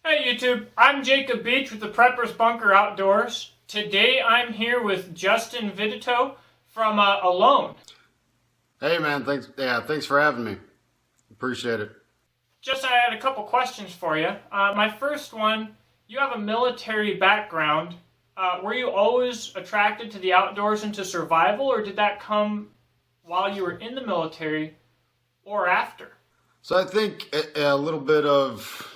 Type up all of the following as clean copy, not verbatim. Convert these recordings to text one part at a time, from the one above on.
Hey YouTube, I'm Jacob Beach with the Preppers Bunker Outdoors. Today I'm here with Justin Vititoe from Alone. Hey man, thanks. Yeah, thanks for having me. Appreciate it. Just I had a couple questions for you. My first one, you have a military background. Were you always attracted to the outdoors and to survival, or did that come while you were in the military or after? So I think a little bit of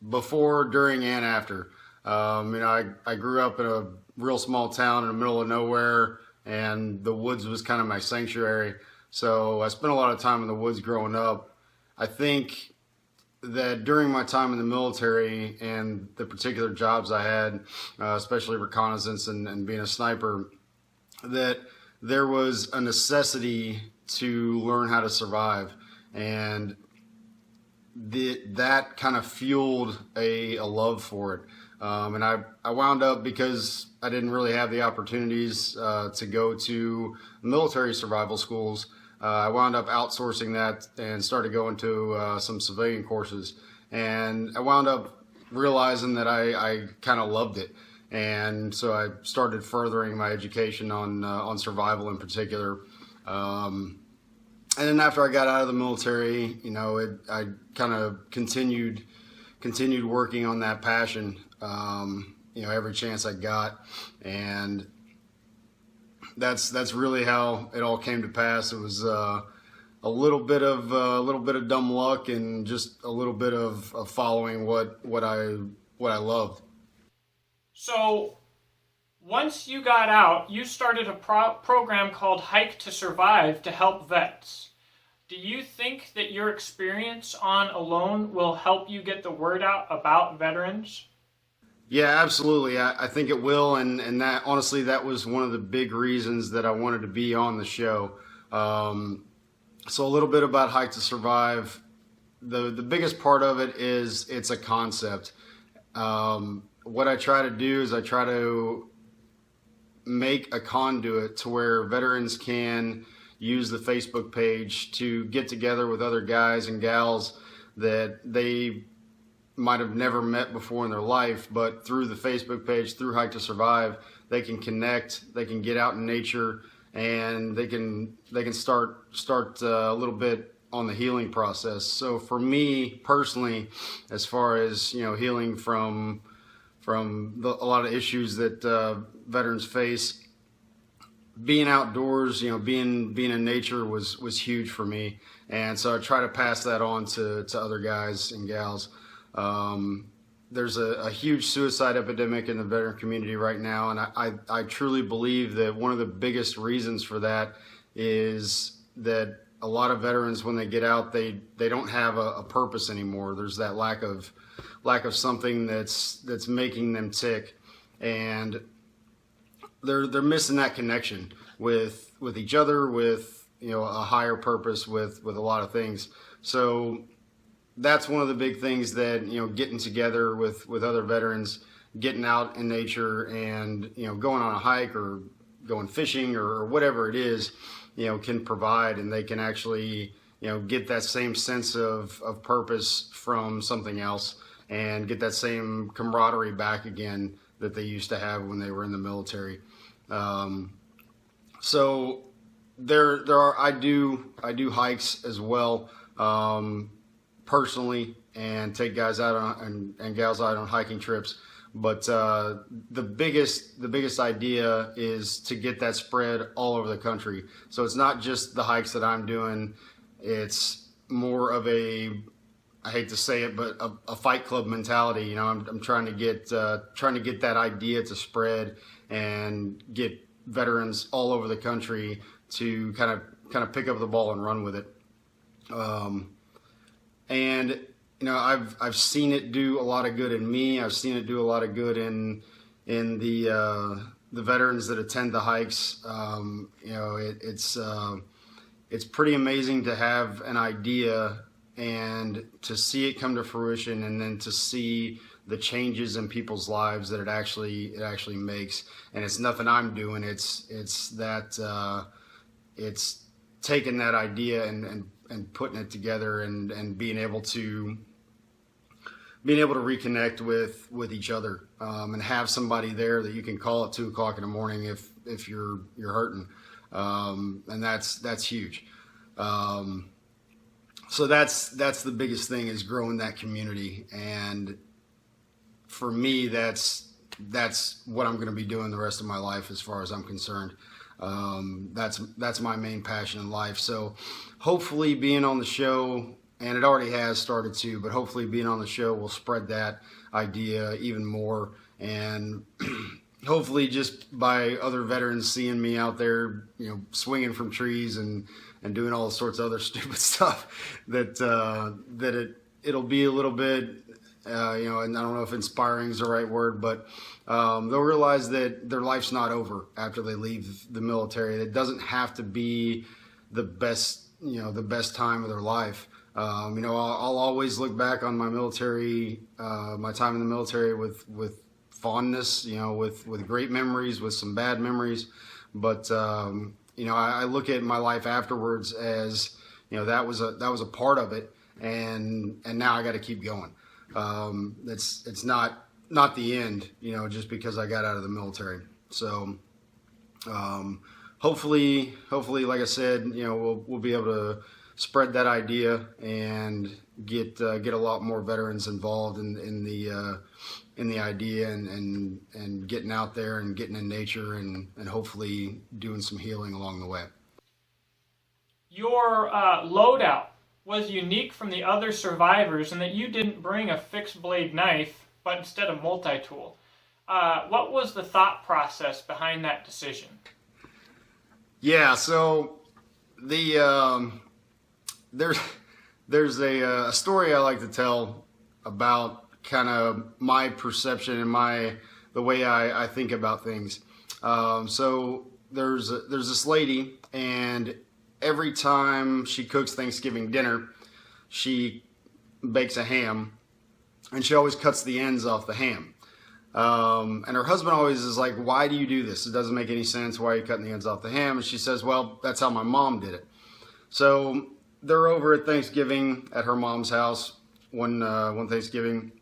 before, during, and after. I grew up in a real small town in the middle of nowhere, and the woods was kind of my sanctuary. So I spent a lot of time in the woods growing up. I think that during my time in the military and the particular jobs I had, especially reconnaissance and being a sniper, that there was a necessity to learn how to survive. And that kind of fueled a love for it. And I wound up, because I didn't really have the opportunities to go to military survival schools, I wound up outsourcing that and started going to some civilian courses. And I wound up realizing that I kind of loved it. And so I started furthering my education on survival in particular. And then after I got out of the military, I kind of continued working on that passion, every chance I got. And that's really how it all came to pass. It was a little bit of dumb luck and just a little bit of following what I loved. So once you got out, you started a program called Hike to Survive to help vets. Do you think that your experience on Alone will help you get the word out about veterans? Yeah, absolutely. I think it will, and that honestly, that was one of the big reasons that I wanted to be on the show. So a little bit about Hike to Survive. The biggest part of it is it's a concept. What I try to do is I try to make a conduit to where veterans can use the Facebook page to get together with other guys and gals that they might have never met before in their life, but through the Facebook page, through Hike to Survive, they can connect, they can get out in nature, and they can start a little bit on the healing process. So for me personally, as far as healing from a lot of issues that veterans face, being outdoors, being in nature was huge for me, and so I try to pass that on to other guys and gals. There's a huge suicide epidemic in the veteran community right now, and I truly believe that one of the biggest reasons for that is that a lot of veterans, when they get out, they don't have a purpose anymore. There's that lack of something that's making them tick, and they're missing that connection with each other, with a higher purpose, with a lot of things. So that's one of the big things that getting together with other veterans, getting out in nature, and going on a hike or going fishing or whatever it is, can provide, and they can actually get that same sense of purpose from something else, and get that same camaraderie back again that they used to have when they were in the military. So there are I do hikes as well, personally, and take guys out and gals out on hiking trips. But the biggest idea is to get that spread all over the country. So it's not just the hikes that I'm doing. It's more of I hate to say it, but a fight club mentality. I'm trying to get that idea to spread and get veterans all over the country to kind of pick up the ball and run with it. And I've seen it do a lot of good in me. I've seen it do a lot of good in the veterans that attend the hikes. It's pretty amazing to have an idea and to see it come to fruition, and then to see the changes in people's lives that it actually makes. And it's nothing I'm doing. It's taking that idea and putting it together and being able to being able to reconnect with each other, and have somebody there that you can call at 2 o'clock in the morning if you're hurting, and that's huge. So that's the biggest thing, is growing that community, and for me, that's what I'm going to be doing the rest of my life, as far as I'm concerned. That's my main passion in life. So hopefully being on the show, and it already has started to, but hopefully being on the show will spread that idea even more, and hopefully just by other veterans seeing me out there, swinging from trees and doing all sorts of other stupid stuff, that it'll be a little bit, and I don't know if inspiring is the right word, but they'll realize that their life's not over after they leave the military. It doesn't have to be the best time of their life. I'll always look back on my time in the military with fondness, with great memories, with some bad memories, but I look at my life afterwards as, that was a part of it, and now I got to keep going. It's not the end, just because I got out of the military. So, hopefully, like I said, we'll be able to spread that idea and get a lot more veterans involved in the idea, and getting out there and getting in nature, and hopefully doing some healing along the way. Your loadout was unique from the other survivors in that you didn't bring a fixed blade knife, but instead a multi-tool. What was the thought process behind that decision? Yeah, so there's a story I like to tell about kind of my perception and the way I think about things. So there's this lady, and every time she cooks Thanksgiving dinner, she bakes a ham, and she always cuts the ends off the ham. And her husband always is like, "Why do you do this? It doesn't make any sense. Why are you cutting the ends off the ham?" And she says, "Well, that's how my mom did it." So they're over at Thanksgiving at her mom's house one Thanksgiving,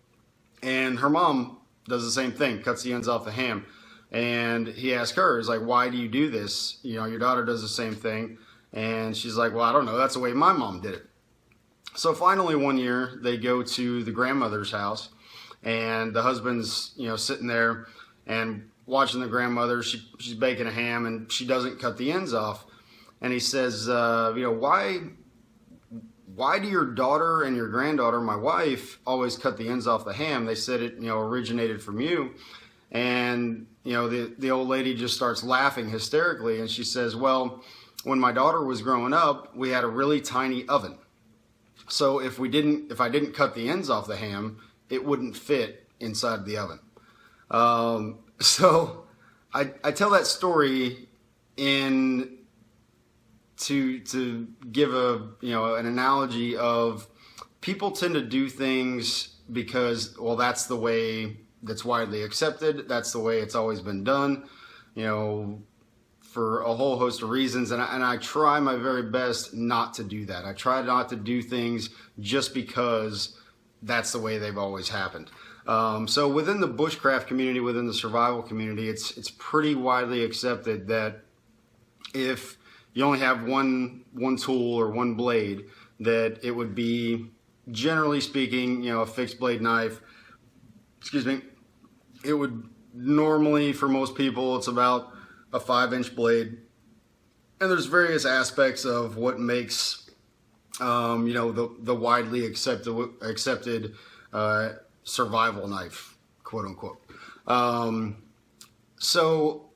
and her mom does the same thing, cuts the ends off the ham. And he asked her, he's like, "Why do you do this? Your daughter does the same thing." And she's like, "Well, I don't know. That's the way my mom did it." So finally one year they go to the grandmother's house, and the husband's, sitting there and watching the grandmother. She's baking a ham, and she doesn't cut the ends off. And he says, why do your daughter and your granddaughter, my wife, always cut the ends off the ham? They said it, originated from you. And, the old lady just starts laughing hysterically. And she says, "Well, when my daughter was growing up, we had a really tiny oven. So if I didn't cut the ends off the ham, it wouldn't fit inside the oven." So I tell that story to give an analogy of, people tend to do things because, well, that's the way that's widely accepted. That's the way it's always been done, for a whole host of reasons. And I try my very best not to do that. I try not to do things just because that's the way they've always happened. So within the bushcraft community, within the survival community, it's pretty widely accepted that if you only have one tool or one blade, that it would be, generally speaking, a fixed blade knife. It would normally, for most people, it's about a 5-inch blade. And there's various aspects of what makes, the widely accepted survival knife, quote unquote. So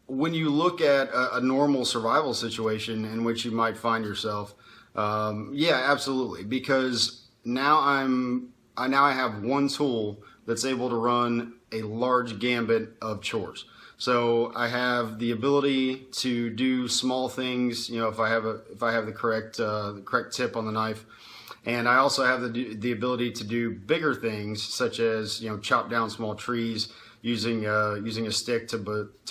when you look at a normal survival situation in which you might find yourself, yeah, absolutely. Because now I have one tool that's able to run a large gambit of chores. So I have the ability to do small things, if I have the correct tip on the knife, and I also have the ability to do bigger things, such as chop down small trees using a stick to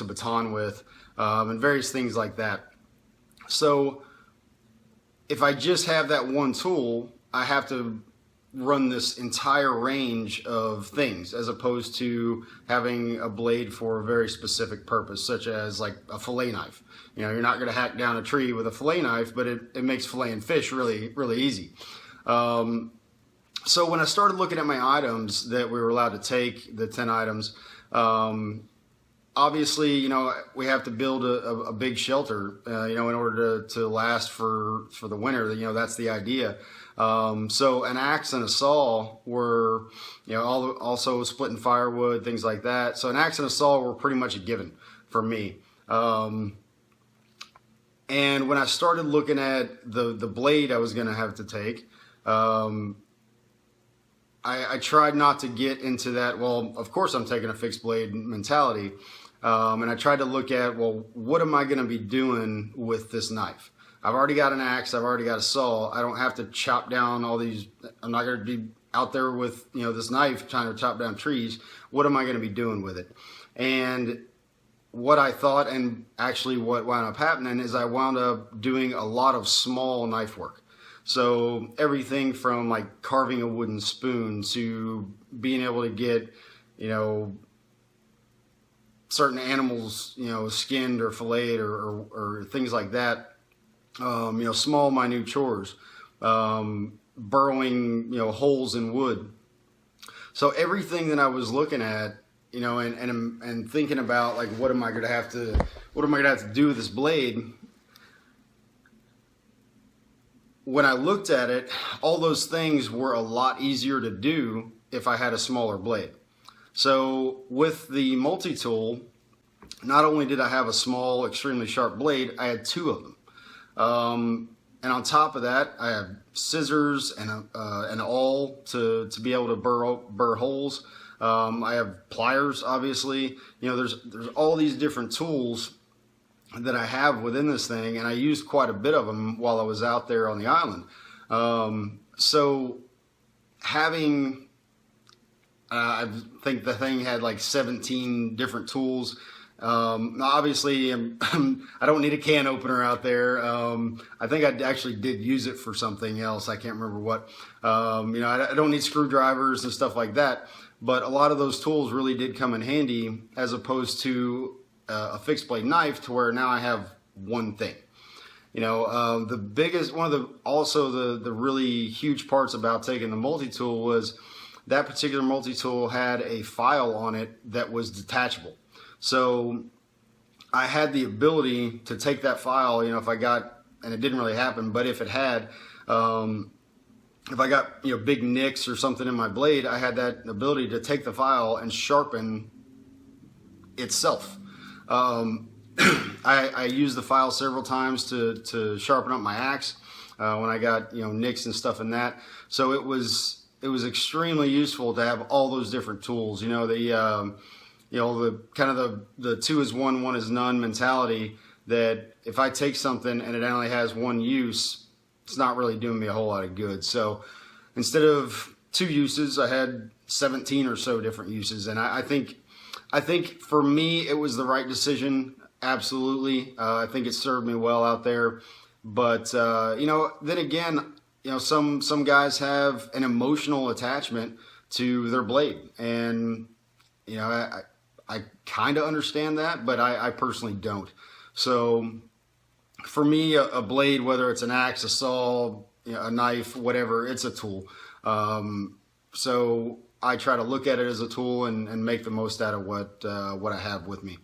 baton with, and various things like that. So if I just have that one tool, I have to run this entire range of things, as opposed to having a blade for a very specific purpose, such as like a fillet knife. You know, you're not going to hack down a tree with a fillet knife, but it makes filleting fish really, really easy. So when I started looking at my items that we were allowed to take, the 10 items, obviously, you know, we have to build a big shelter, you know, in order to last for the winter. You know, that's the idea. So an axe and a saw were, you know, also splitting firewood, things like that. So an axe and a saw were pretty much a given for me. And when I started looking at the blade I was going to have to take, I tried not to get into that, well, of course I'm taking a fixed blade mentality. And I tried to look at, well, what am I going to be doing with this knife? I've already got an axe. I've already got a saw. I don't have to chop down all these. I'm not going to be out there with, you know, this knife trying to chop down trees. What am I going to be doing with it? And what I thought, and actually what wound up happening, is I wound up doing a lot of small knife work. So everything from like carving a wooden spoon to being able to get, you know, certain animals, you know, skinned or filleted or things like that. You know, small, minute chores, burrowing, you know, holes in wood. So everything that I was looking at, you know, and thinking about, like, what am I going to have to do with this blade? When I looked at it, all those things were a lot easier to do if I had a smaller blade. So with the multi-tool, not only did I have a small, extremely sharp blade, I had two of them. And on top of that, I have scissors and an awl to be able to burr holes. I have pliers, obviously. You know, there's all these different tools that I have within this thing, and I used quite a bit of them while I was out there on the island. So having, I think the thing had like 17 different tools. Obviously, I don't need a can opener out there. I think I actually did use it for something else. I can't remember what. You know, I don't need screwdrivers and stuff like that. But a lot of those tools really did come in handy, as opposed to a fixed blade knife, to where now I have one thing. You know, the biggest, one of the, also the really huge parts about taking the multi-tool was that particular multi-tool had a file on it that was detachable. So I had the ability to take that file, you know, if I got, and it didn't really happen, but if it had, if I got, you know, big nicks or something in my blade, I had that ability to take the file and sharpen itself. I used the file several times to sharpen up my axe when I got, you know, nicks and stuff in that. So it was extremely useful to have all those different tools. You know, you know, the kind of the two is one, one is none mentality, that if I take something and it only has one use, it's not really doing me a whole lot of good. So instead of 2 uses, I had 17 or so different uses. And I think for me, it was the right decision. Absolutely. I think it served me well out there. But, you know, then again, you know, some guys have an emotional attachment to their blade. And, you know, I kind of understand that, but I personally don't. So for me, a blade, whether it's an axe, a saw, you know, a knife, whatever, it's a tool. So I try to look at it as a tool and make the most out of what I have with me.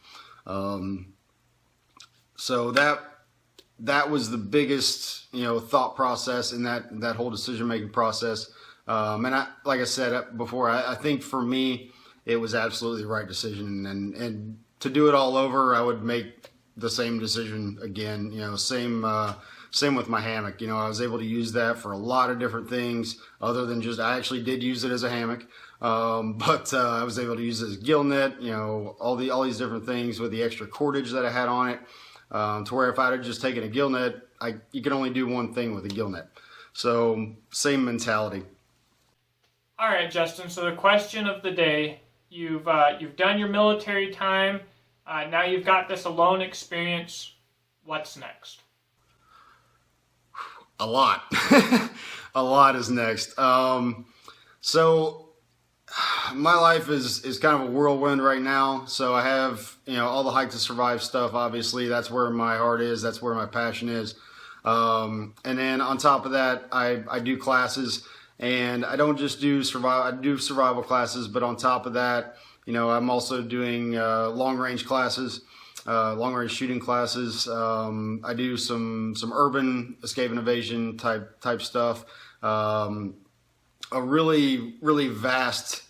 So that was the biggest, you know, thought process in that whole decision-making process. And like I said before, I think for me, it was absolutely the right decision. And to do it all over, I would make the same decision again. You know, same with my hammock. You know, I was able to use that for a lot of different things other than just, I actually did use it as a hammock. But I was able to use it as a gill net, you know, all these different things with the extra cordage that I had on it. To where if I had just taken a gill net, you can only do one thing with a gill net. So same mentality. All right, Justin. So the question of the day: you've done your military time. Now you've got this alone experience. What's next? A lot. A lot is next. So my life is kind of a whirlwind right now. So I have, all the Hike to Survive stuff. Obviously, that's where my heart is. That's where my passion is. And then on top of that, I do classes, and I don't just do survival. I do survival classes, but on top of that, I'm also doing long range classes, long range shooting classes. I do some urban escape and evasion type stuff. A really vast,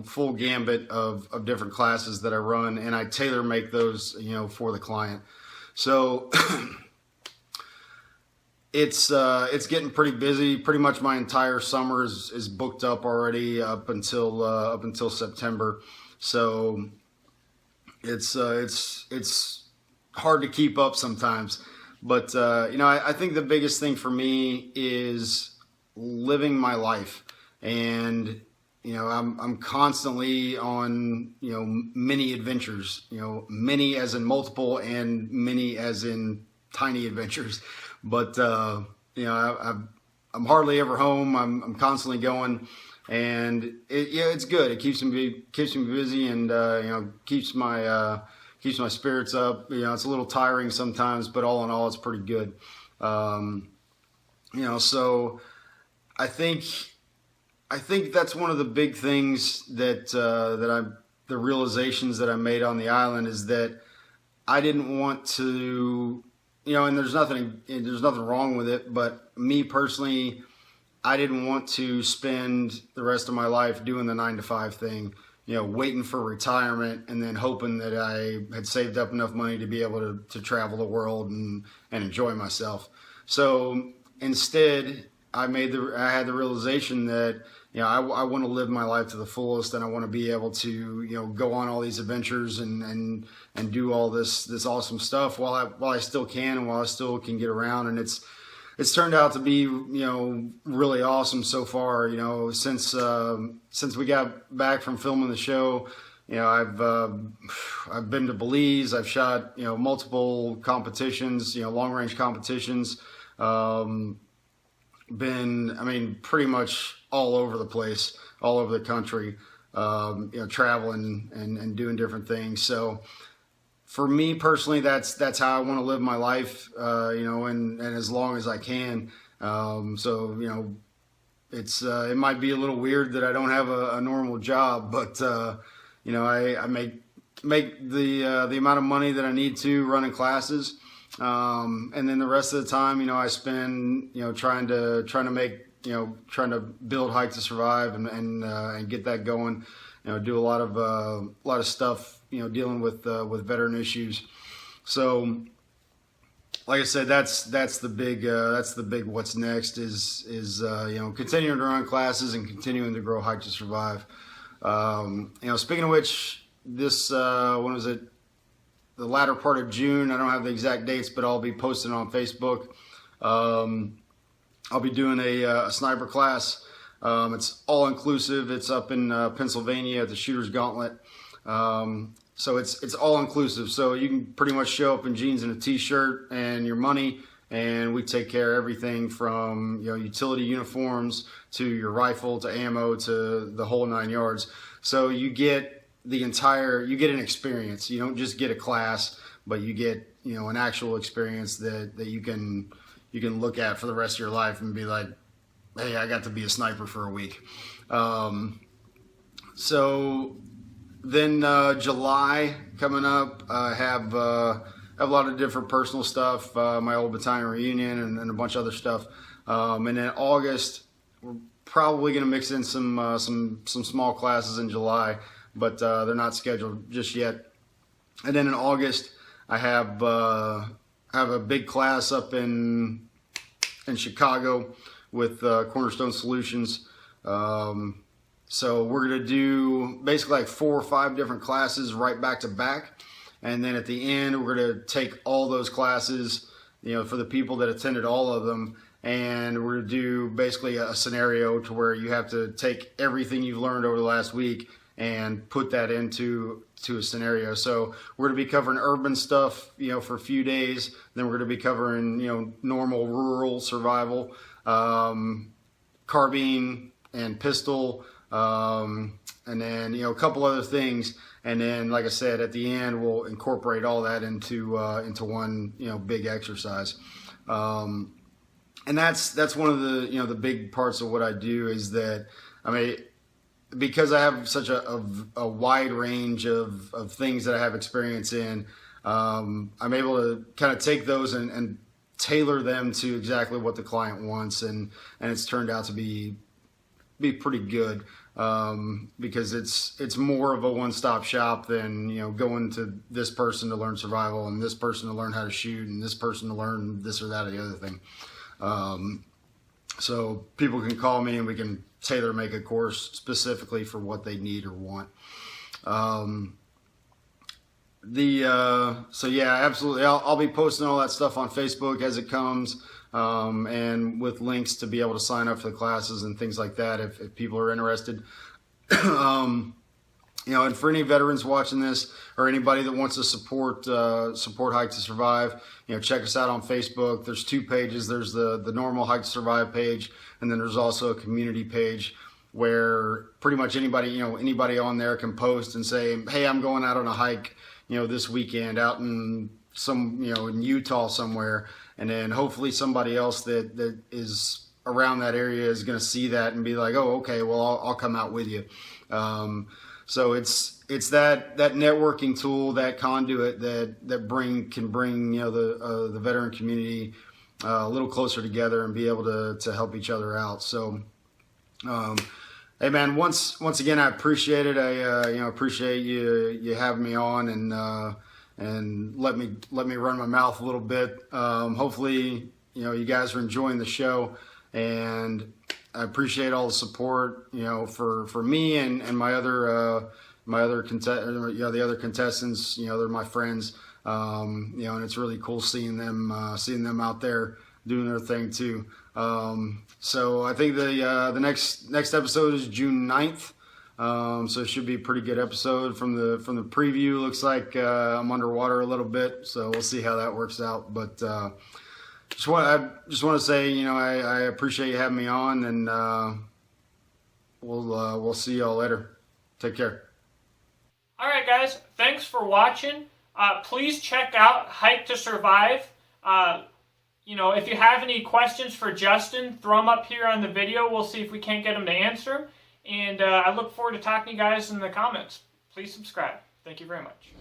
full gambit of different classes that I run, and I tailor make those, for the client. So it's getting pretty busy. Pretty much my entire summer is booked up already up until September. So it's hard to keep up sometimes. But I think the biggest thing for me is living my life. And I'm constantly on many adventures, many as in multiple and many as in tiny adventures. But I'm hardly ever home. I'm constantly going, and it's good. It keeps me busy, and keeps my spirits up. It's a little tiring sometimes, but all in all, it's pretty good. So I think that's one of the big things that the realizations that I made on the island is that I didn't want to, and there's nothing wrong with it, but me personally, I didn't want to spend the rest of my life doing the 9-to-5 thing, waiting for retirement and then hoping that I had saved up enough money to be able to travel the world and enjoy myself. So instead, I had the realization that I want to live my life to the fullest, and I want to be able to go on all these adventures and do all this awesome stuff while I still can, and while I still can get around. And it's turned out to be really awesome so far. Since we got back from filming the show, I've been to Belize. I've shot multiple competitions, long range competitions. Been pretty much all over the place, all over the country, traveling and doing different things. So for me personally, that's how I want to live my life, and as long as I can. So it might be a little weird that I don't have a normal job, but I make the amount of money that I need to running classes. And then the rest of the time, I spend, trying to build Hike to Survive and get that going. Do a lot of stuff, dealing with veteran issues. So, like I said, that's the big what's next is continuing to run classes and continuing to grow Hike to Survive. Speaking of which, this when was it? The latter part of June. I don't have the exact dates, but I'll be posting on Facebook. I'll be doing a sniper class. It's all inclusive. It's up in Pennsylvania at the Shooter's Gauntlet. So it's all inclusive. So you can pretty much show up in jeans and a t-shirt and your money, and we take care of everything from utility uniforms to your rifle to ammo to the whole 9 yards. So you get an experience. You don't just get a class, but you get an actual experience that you can look at for the rest of your life and be like, hey, I got to be a sniper for a week. So then July coming up, I have a lot of different personal stuff, my old battalion reunion and a bunch of other stuff. And then August, we're probably going to mix in some small classes in July, but they're not scheduled just yet. And then in August, I have a big class up in Chicago with Cornerstone Solutions. So we're going to do basically like 4 or 5 different classes right back to back. And then at the end, we're going to take all those classes, for the people that attended all of them. And we're going to do basically a scenario to where you have to take everything you've learned over the last week and put that into a scenario. So we're going to be covering urban stuff, for a few days. Then we're going to be covering, normal rural survival, carbine and pistol, and then a couple other things, and then like I said, at the end we'll incorporate all that into one big exercise. And that's one of the the big parts of what I do is that, I mean, because I have such a wide range of things that I have experience in, I'm able to kind of take those and tailor them to exactly what the client wants, and it's turned out to be pretty good, because it's more of a one-stop shop than going to this person to learn survival and this person to learn how to shoot and this person to learn this or that or the other thing. So people can call me and we can tailor make a course specifically for what they need or want. So yeah, absolutely. I'll be posting all that stuff on Facebook as it comes, and with links to be able to sign up for the classes and things like that if people are interested. And for any veterans watching this or anybody that wants to support Hike to Survive, check us out on Facebook. There's 2 pages. There's the normal Hike to Survive page, and then there's also a community page where pretty much anybody on there can post and say, hey, I'm going out on a hike, this weekend out in in Utah somewhere. And then hopefully somebody else that is around that area is going to see that and be like, oh, okay, well, I'll come out with you. So it's that networking tool, that conduit that can bring the veteran community a little closer together and be able to help each other out. So, hey man, once again, I appreciate it. I appreciate you having me on and let me run my mouth a little bit. Hopefully, you guys are enjoying the show, and I appreciate all the support, for me and my other the other contestants. They're my friends, and it's really cool seeing them out there doing their thing too. So I think the next episode is June 9th. So it should be a pretty good episode. From the preview, looks like I'm underwater a little bit, so we'll see how that works out. But I just want to say, I appreciate you having me on, and we'll see y'all later. Take care. All right, guys. Thanks for watching. Please check out Hike to Survive. If you have any questions for Justin, throw them up here on the video. We'll see if we can't get them to answer. And I look forward to talking to you guys in the comments. Please subscribe. Thank you very much.